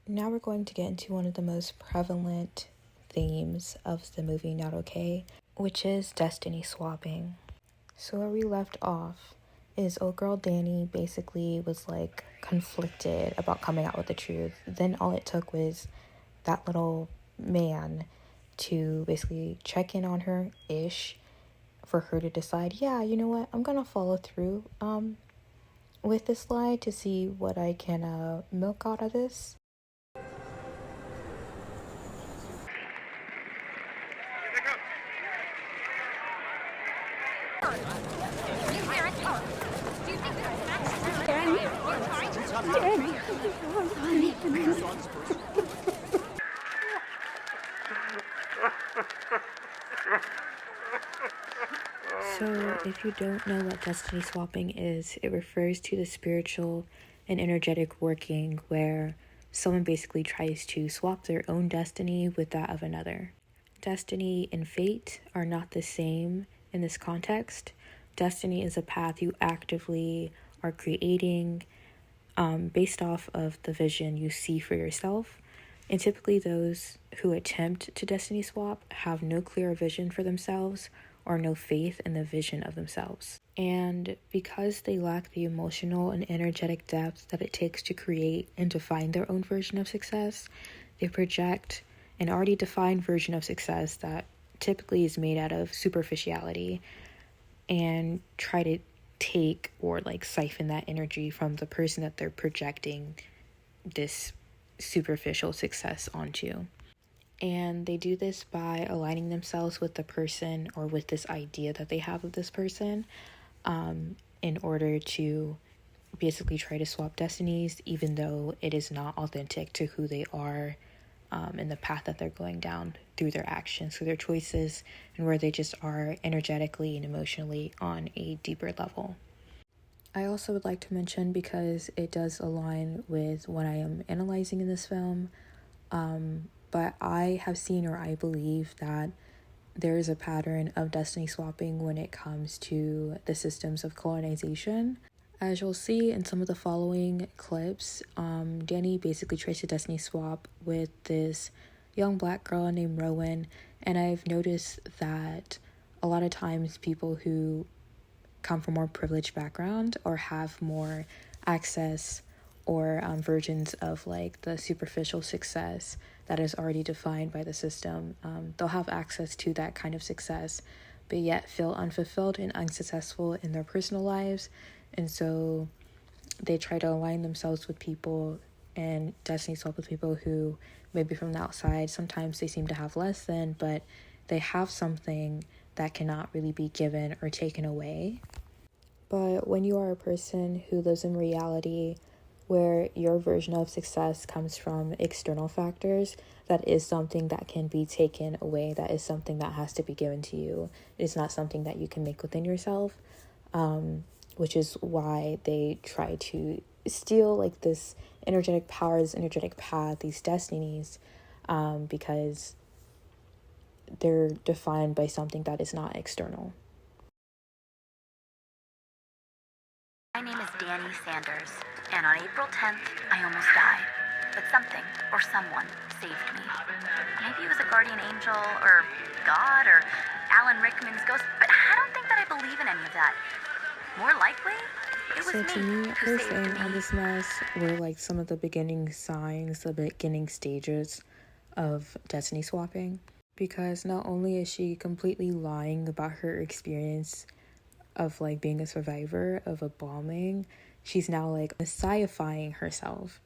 Now we're going to get into one of the most prevalent themes of the movie Not Okay, which is destiny swapping. So where we left off is old girl Danny basically was like conflicted about coming out with the truth. Then all it took was that little man to basically check in on her ish for her to decide, yeah, you know what, I'm gonna follow through with this lie to see what I can milk out of this. So, if you don't know what destiny swapping is, it refers to the spiritual and energetic working where someone basically tries to swap their own destiny with that of another. Destiny and fate are not the same in this context. Destiny is a path you actively are creating based off of the vision you see for yourself. And typically, those who attempt to destiny swap have no clear vision for themselves or no faith in the vision of themselves. And because they lack the emotional and energetic depth that it takes to create and define their own version of success, they project an already defined version of success that typically is made out of superficiality and try to take or like siphon that energy from the person that they're projecting this superficial success onto. And they do this by aligning themselves with the person or with this idea that they have of this person in order to basically try to swap destinies, even though it is not authentic to who they are in the path that they're going down through their actions, through their choices, and where they just are energetically and emotionally on a deeper level. I also would like to mention, because it does align with what I am analyzing in this film, but I have seen, or I believe that there is a pattern of destiny swapping when it comes to the systems of colonization. As you'll see in some of the following clips, Danny basically tries to destiny swap with this young black girl named Rowan, and I've noticed that a lot of times people who come from more privileged background or have more access or versions of like the superficial success that is already defined by the system, they'll have access to that kind of success but yet feel unfulfilled and unsuccessful in their personal lives. And so they try to align themselves with people and destiny swap with people who maybe from the outside sometimes they seem to have less than, but they have something that cannot really be given or taken away. But when you are a person who lives in reality where your version of success comes from external factors, that is something that can be taken away. That is something that has to be given to you. It is not something that you can make within yourself, which is why they try to steal like this energetic power, this energetic path, these destinies, because they're defined by something that is not external. My name is Danny Sanders, and on April 10th, I almost died. But something, or someone, saved me. Maybe it was a guardian angel, or God, or Alan Rickman's ghost, but I don't think that I believe in any of that. More likely, it was So to me me, who her saved saying me. all this mess were like some of the beginning signs, the beginning stages of destiny swapping. Because not only is she completely lying about her experience of like being a survivor of a bombing, she's now like messiahifying herself.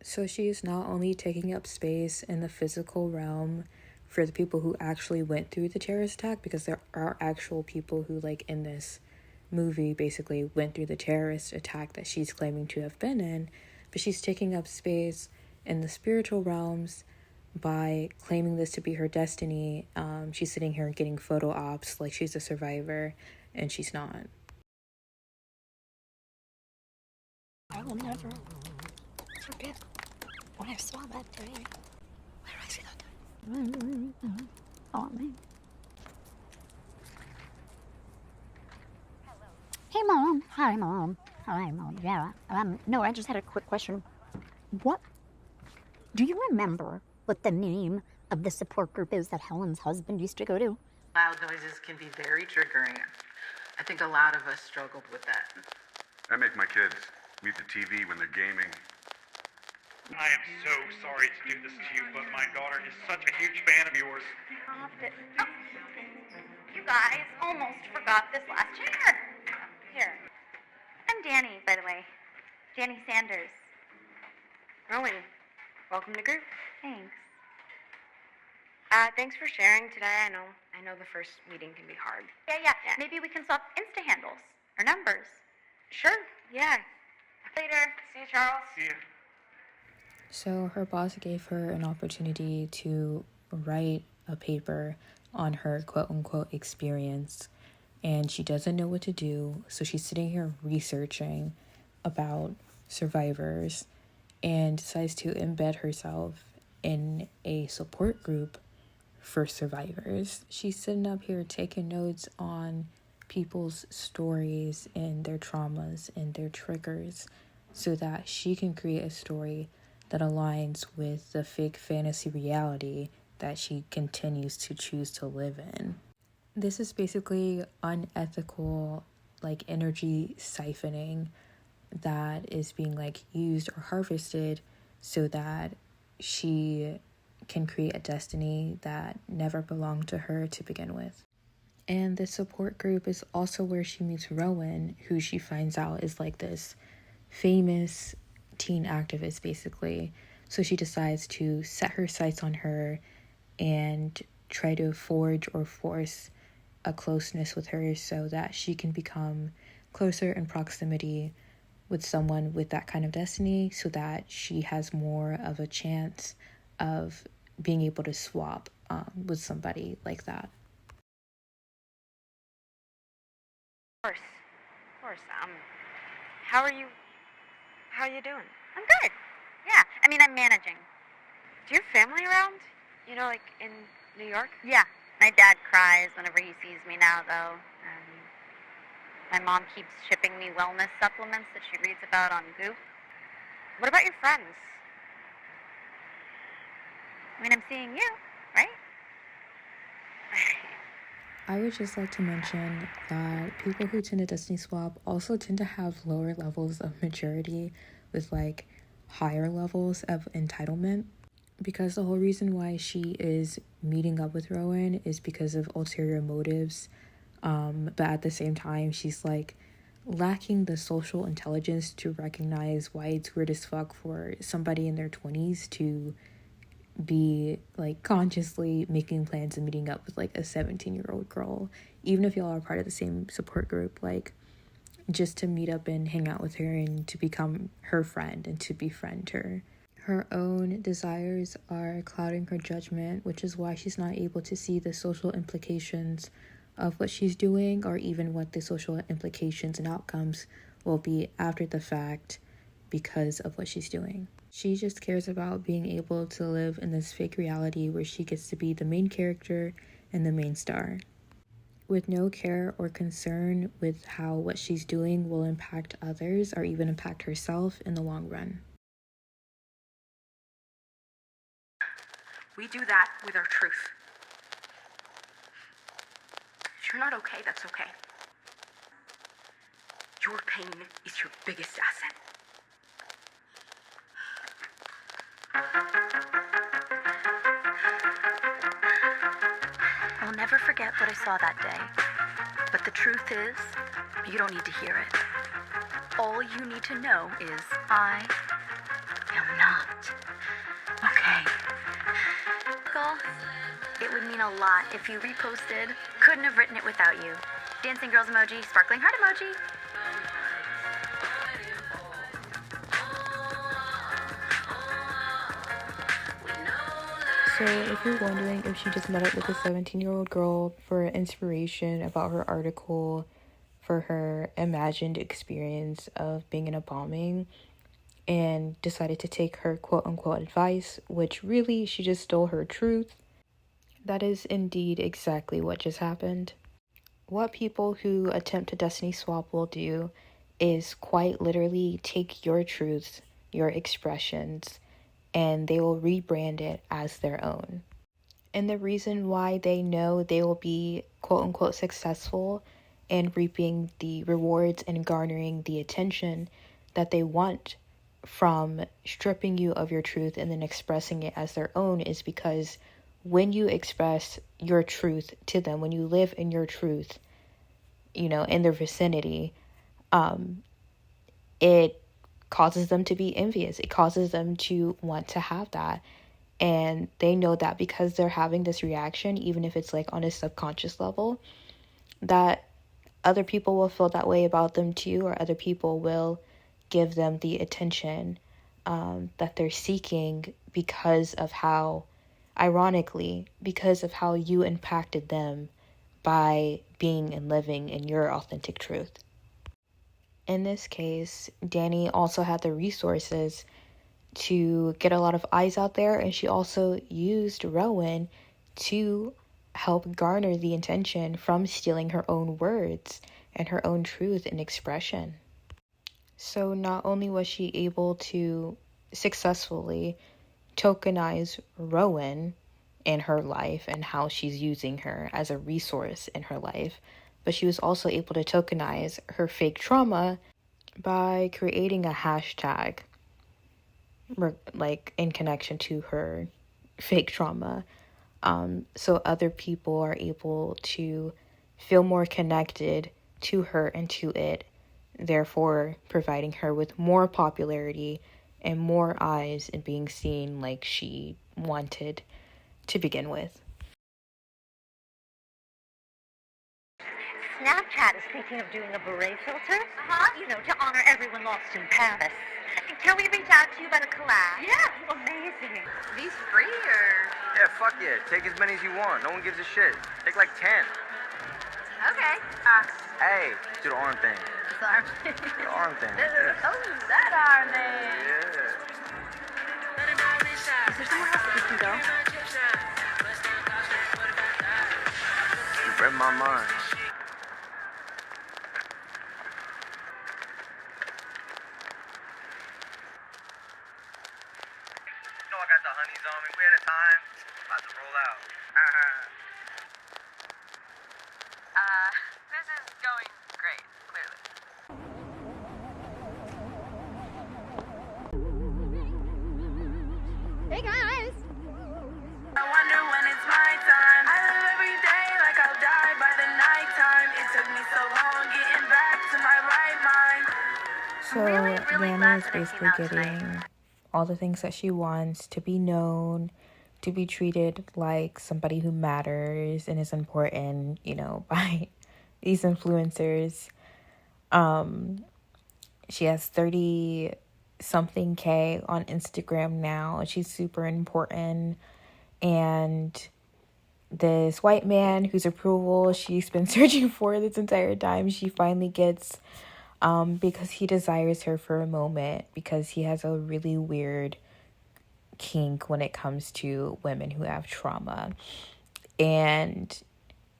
So she is not only taking up space in the physical realm for the people who actually went through the terrorist attack, because there are actual people who like in this movie basically went through the terrorist attack that she's claiming to have been in, but she's taking up space in the spiritual realms by claiming this to be her destiny. She's sitting here getting photo ops like she's a survivor, and she's not. I will never forget when I saw that day. Where did I see that day? Oh, man. Hey, Mom. Hi, Mom. Hi, Mom. Yeah. No, I just had a quick question. What Do you remember what the name of the support group is that Helen's husband used to go to? Loud noises can be very triggering. I think a lot of us struggled with that. I make my kids mute the TV when they're gaming. I am so sorry to do this to you, but my daughter is such a huge fan of yours. Oh, you guys almost forgot this last chair. Here. I'm Danny, by the way. Danny Sanders. Rowan, welcome to group. Thanks. Thanks for sharing today. I know the first meeting can be hard. Yeah. Maybe we can swap Insta handles or numbers. Sure, yeah. Later. See you, Charles. See you. So her boss gave her an opportunity to write a paper on her quote-unquote experience, and she doesn't know what to do, so she's sitting here researching about survivors and decides to embed herself in a support group for survivors. She's sitting up here taking notes on people's stories and their traumas and their triggers so that she can create a story that aligns with the fake fantasy reality that she continues to choose to live in. This is basically unethical, energy siphoning that is being used or harvested so that she can create a destiny that never belonged to her to begin with. And the support group is also where she meets Rowan, who she finds out is this famous teen activist, basically. So she decides to set her sights on her and try to forge or force a closeness with her so that she can become closer in proximity with someone with that kind of destiny, so that she has more of a chance of being able to swap with somebody like that. Of course. How are you doing? I'm good. Yeah, I'm managing. Do you have family around? In New York? Yeah, my dad cries whenever he sees me now, though. My mom keeps shipping me wellness supplements that she reads about on Goop. What about your friends? I'm seeing you, right? I would just like to mention that people who tend to destiny swap also tend to have lower levels of maturity with higher levels of entitlement, because the whole reason why she is meeting up with Rowan is because of ulterior motives, but at the same time she's lacking the social intelligence to recognize why it's weird as fuck for somebody in their 20s to be consciously making plans and meeting up with a 17-year-old girl, even if y'all are part of the same support group, just to meet up and hang out with her and to become her friend and to befriend her. Her own desires are clouding her judgment, which is why she's not able to see the social implications of what she's doing, or even what the social implications and outcomes will be after the fact because of what she's doing. She just cares about being able to live in this fake reality where she gets to be the main character and the main star, with no care or concern with how what she's doing will impact others or even impact herself in the long run. We do that with our truth. If you're not okay, that's okay. Your pain is your biggest asset. I'll never forget what I saw that day. But the truth is, you don't need to hear it. All you need to know is I am not okay. Uncle, it would mean a lot if you reposted. Couldn't have written it without you. Dancing girls emoji, sparkling heart emoji. So if you're wondering if she just met up with a 17-year-old girl for inspiration about her article for her imagined experience of being in a bombing and decided to take her quote-unquote advice, which really she just stole her truth, that is indeed exactly what just happened. What people who attempt to destiny swap will do is quite literally take your truths, your expressions, and they will rebrand it as their own. And the reason why they know they will be quote unquote successful in reaping the rewards and garnering the attention that they want from stripping you of your truth and then expressing it as their own is because when you express your truth to them, when you live in your truth, in their vicinity, it causes them to be envious. It causes them to want to have that. And they know that because they're having this reaction, even if it's like on a subconscious level, that other people will feel that way about them too, or other people will give them the attention that they're seeking because of how, ironically, because of how you impacted them by being and living in your authentic truth. In this case, Danny also had the resources to get a lot of eyes out there, and she also used Rowan to help garner the attention from stealing her own words and her own truth and expression. So not only was she able to successfully tokenize Rowan in her life and how she's using her as a resource in her life, but she was also able to tokenize her fake trauma by creating a hashtag like in connection to her fake trauma, so other people are able to feel more connected to her and to it, therefore providing her with more popularity and more eyes and being seen like she wanted to begin with. Snapchat is thinking of doing a beret filter. To honor everyone lost in Paris. Can we reach out to you about a collab? Yeah, amazing. These free or? Yeah, fuck yeah. Take as many as you want. No one gives a shit. Take like 10. Okay. Hey, do the arm thing. Sorry. The arm thing. That arm thing. Yeah. Is there somewhere else that we can go? You read my mind. I got the honeys on me. We had a time. About to roll out. This is going great, clearly. Hey guys! I wonder when it's my time. I live every day like I'll die by the nighttime. It took me so long getting back to my right mind. So Lana is basically getting all the things that she wants: to be known, to be treated like somebody who matters and is important, by these influencers. She has 30 something K on Instagram now. She's super important. And this white man whose approval she's been searching for this entire time, she finally gets, because he desires her for a moment, because he has a really weird kink when it comes to women who have trauma. And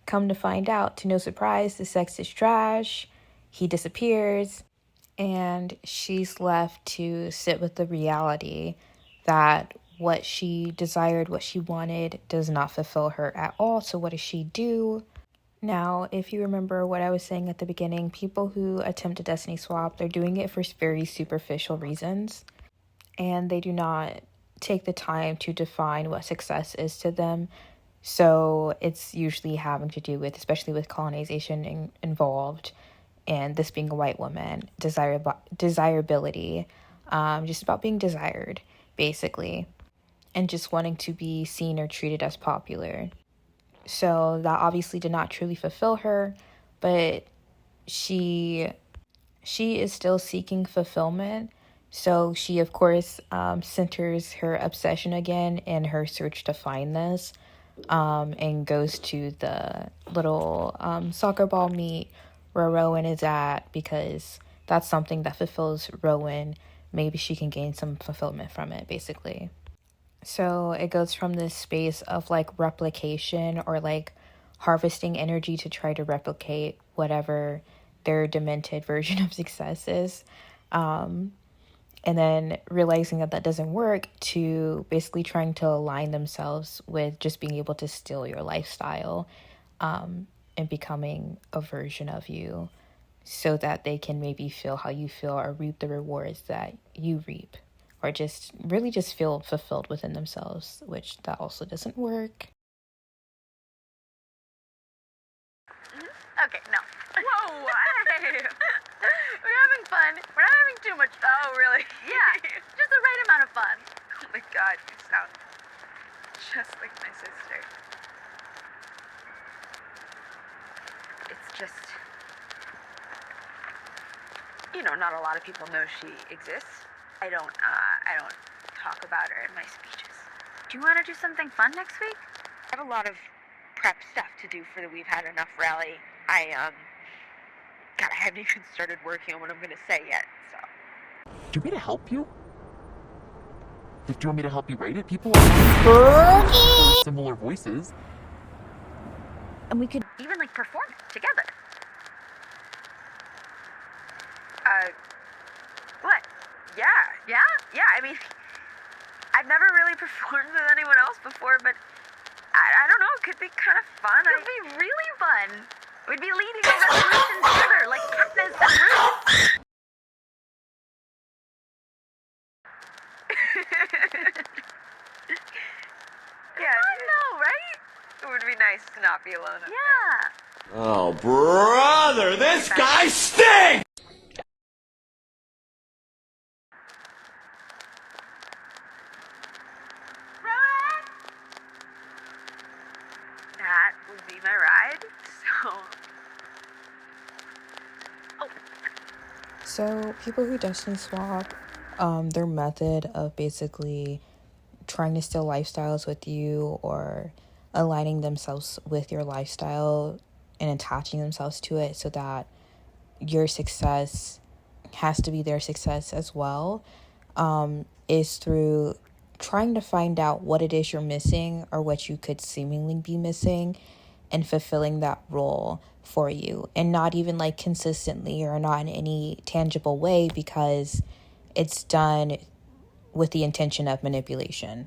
come to find out, to no surprise, the sex is trash. He disappears, and she's left to sit with the reality that what she desired, what she wanted, does not fulfill her at all. So what does she do? Now, if you remember what I was saying at the beginning, people who attempt a destiny swap, they're doing it for very superficial reasons, and they do not take the time to define what success is to them. So it's usually having to do with, especially with colonization involved, and this being a white woman, desirability, just about being desired, basically, and just wanting to be seen or treated as popular. So that obviously did not truly fulfill her, but she is still seeking fulfillment. So she, of course, centers her obsession again in her search to find this, and goes to the little soccer ball meet where Rowan is at, because that's something that fulfills Rowan. Maybe she can gain some fulfillment from it, basically. So it goes from this space of like replication, or like harvesting energy to try to replicate whatever their demented version of success is. and then realizing that that doesn't work, to basically trying to align themselves with just being able to steal your lifestyle, and becoming a version of you so that they can maybe feel how you feel or reap the rewards that you reap, or just really just feel fulfilled within themselves, which that also doesn't work. Okay, no. Whoa! Hey. We're having fun. We're not having too much fun. Oh, really? Yeah, just the right amount of fun. Oh my god, you sound just like my sister. It's just, not a lot of people know she exists. I don't talk about her in my speeches. Do you want to do something fun next week? I have a lot of prep stuff to do for the We've Had Enough rally. God, I haven't even started working on what I'm gonna say yet, so. Do you want me to help you? Do you want me to help you write it? People have similar voices. And we could Even perform it together. What? Yeah. Yeah, I mean, I've never really performed with anyone else before, but I don't know, it could be kind of fun. It would be really fun. We'd be leading a revolution together, like Katniss and Ruth. Yeah. I know, right? It would be nice to not be alone. Yeah. Oh, brother, this guy stinks! That would be my ride, so. So people who destiny swap, their method of basically trying to steal lifestyles with you or aligning themselves with your lifestyle and attaching themselves to it so that your success has to be their success as well, is through trying to find out what it is you're missing or what you could seemingly be missing and fulfilling that role for you, and not even consistently or not in any tangible way, because it's done with the intention of manipulation.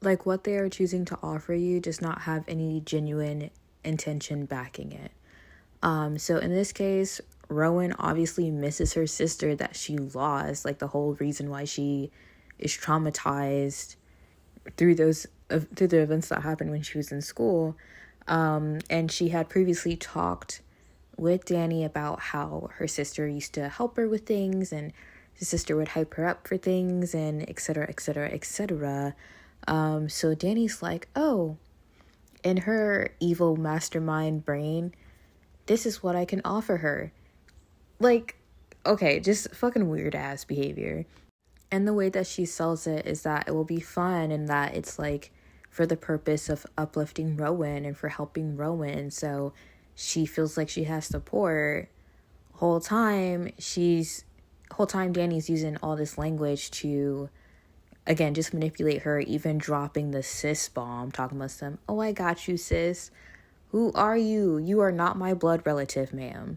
What they are choosing to offer you does not have any genuine intention backing it. So in this case, Rowan obviously misses her sister that she lost, the whole reason why she is traumatized through the events that happened when she was in school. And she had previously talked with Danny about how her sister used to help her with things, and the sister would hype her up for things, and etc., etc., etc. So Danny's like, oh, in her evil mastermind brain, this is what I can offer her. Okay, just fucking weird ass behavior. And the way that she sells it is that it will be fun, and that it's for the purpose of uplifting Rowan and for helping Rowan. So she feels like she has support. Whole time Danny's using all this language to, again, just manipulate her, even dropping the sis bomb, talking about some, oh, I got you, sis. Who are you? You are not my blood relative, ma'am.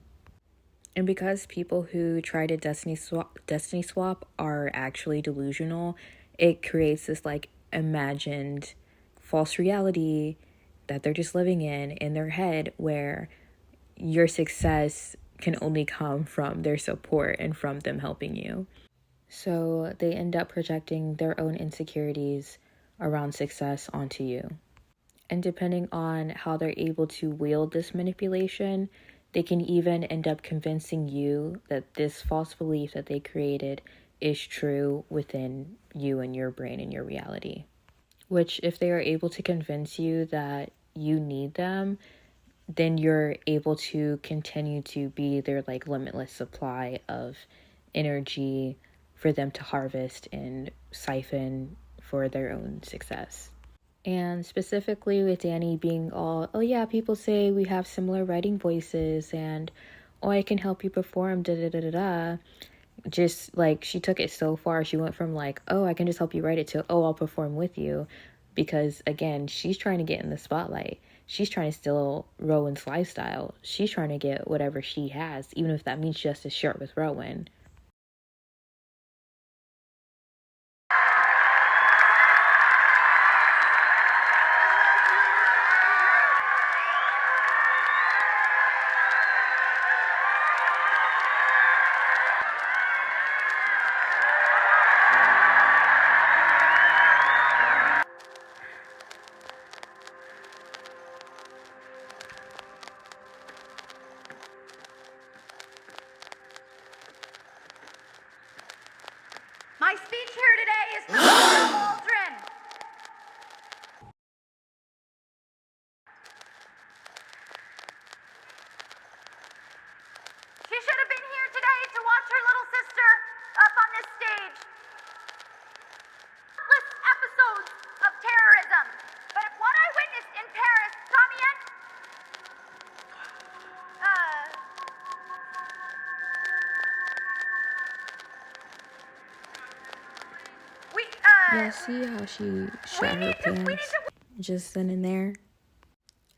And because people who try to destiny swap are actually delusional, it creates this imagined false reality that they're just living in their head, where your success can only come from their support and from them helping you. So they end up projecting their own insecurities around success onto you. And depending on how they're able to wield this manipulation, they can even end up convincing you that this false belief that they created is true within you and your brain and your reality. Which, if they are able to convince you that you need them, then you're able to continue to be their limitless supply of energy for them to harvest and siphon for their own success. And specifically with Danny being all, oh yeah, people say we have similar writing voices, and oh, I can help you perform, da-da-da-da-da. Just she took it so far. She went from oh, I can just help you write it, to, oh, I'll perform with you. Because again, she's trying to get in the spotlight. She's trying to steal Rowan's lifestyle. She's trying to get whatever she has, even if that means she has to share it with Rowan. here today is Delusional Waldron. She should have been here today to watch her little sister up on this stage. Countless episodes of terrorism. But what I witnessed in Paris, Damiette, Yeah, see how she shot her pants just then and there?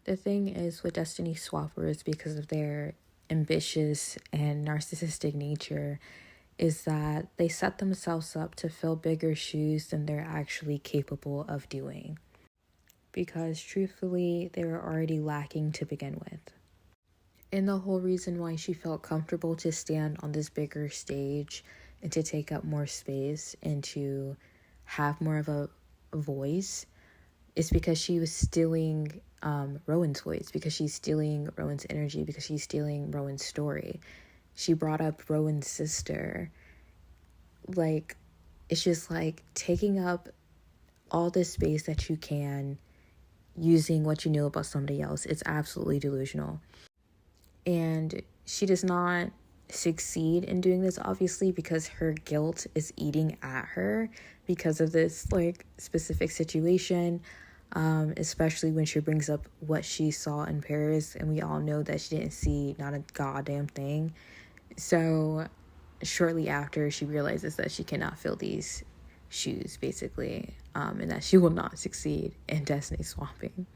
The thing is with Destiny Swappers, because of their ambitious and narcissistic nature, is that they set themselves up to fill bigger shoes than they're actually capable of doing. Because truthfully, they were already lacking to begin with. And the whole reason why she felt comfortable to stand on this bigger stage and to take up more space and to have more of a voice is because she was stealing Rowan's voice, because she's stealing Rowan's energy, because she's stealing Rowan's story. She brought up Rowan's sister. Like, it's just like taking up all this space that you can using what you know about somebody else. It's absolutely delusional. And she does not succeed in doing this, obviously, because her guilt is eating at her because of this like specific situation, especially when she brings up what she saw in Paris, and we all know that she didn't see not a goddamn thing. So shortly after, she realizes that she cannot fill these shoes, basically, and that she will not succeed in destiny swapping.